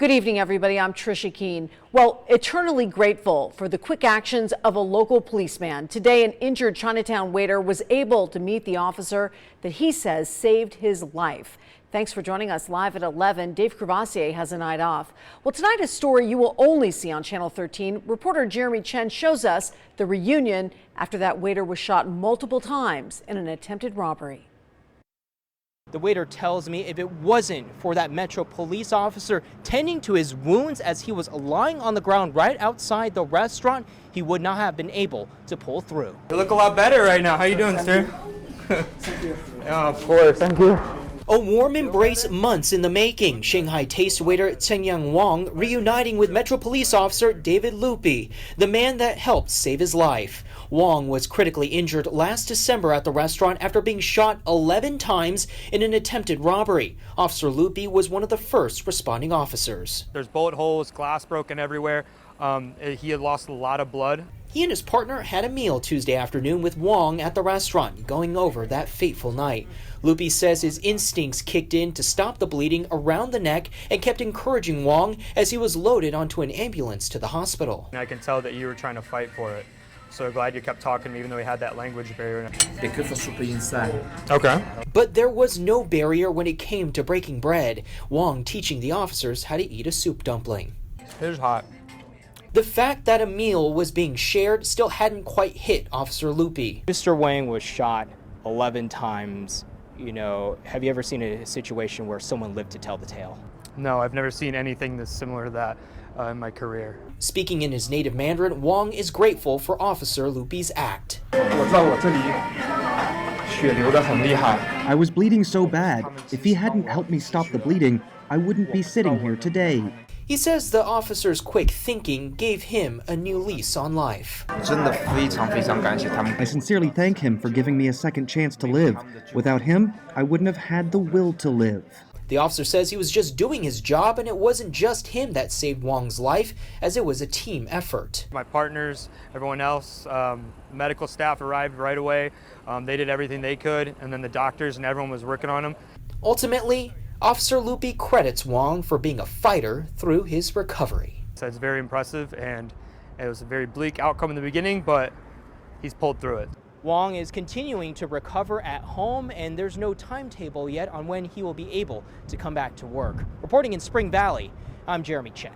Good evening, everybody. I'm Trisha Keene. Well, eternally grateful for the quick actions of a local policeman. Today, an injured Chinatown waiter was able to meet the officer that he says saved his life. Thanks for joining us live at 11. Dave Crevassier has a night off. Well, tonight, a story you will only see on Channel 13. Reporter Jeremy Chen shows us the reunion after that waiter was shot multiple times in an attempted robbery. The waiter tells me if it wasn't for that Metro police officer tending to his wounds as he was lying on the ground right outside the restaurant, he would not have been able to pull through. You look a lot better right now. How you doing, sir? Thank you. Oh, of course. Thank you. A warm embrace months in the making. ShangHai Taste waiter Chen Wang reuniting with Metro Police Officer David Lupi, the man that helped save his life. Wang was critically injured last December at the restaurant after being shot 11 times in an attempted robbery. Officer Lupi was one of the first responding officers. There's bullet holes, glass broken everywhere. He had lost a lot of blood. He and his partner had a meal Tuesday afternoon with Wang at the restaurant, going over that fateful night. Lupi says his instincts kicked in to stop the bleeding around the neck and kept encouraging Wang as he was loaded onto an ambulance to the hospital. I can tell that you were trying to fight for it. So glad you kept talking to me even though we had that language barrier. They could for super inside. Okay. But there was no barrier when it came to breaking bread. Wang teaching the officers how to eat a soup dumpling. It was hot. The fact that a meal was being shared still hadn't quite hit Officer Lupi. Mr. Wang was shot 11 times. You know, have you ever seen a situation where someone lived to tell the tale? No, I've never seen anything that's similar to that in my career. Speaking in his native Mandarin, Wang is grateful for Officer Lupi's act. I was bleeding so bad. If he hadn't helped me stop the bleeding, I wouldn't be sitting here today. He says the officer's quick thinking gave him a new lease on life. I sincerely thank him for giving me a second chance to live. Without him, I wouldn't have had the will to live. The officer says he was just doing his job, and it wasn't just him that saved Wang's life, as it was a team effort. My partners, everyone else, medical staff arrived right away. They did everything they could, and then the doctors and everyone was working on him. Ultimately, Officer Lupi credits Wang for being a fighter through his recovery. So it's very impressive, and it was a very bleak outcome in the beginning, but he's pulled through it. Wang is continuing to recover at home, and there's no timetable yet on when he will be able to come back to work. Reporting in Spring Valley, I'm Jeremy Chen.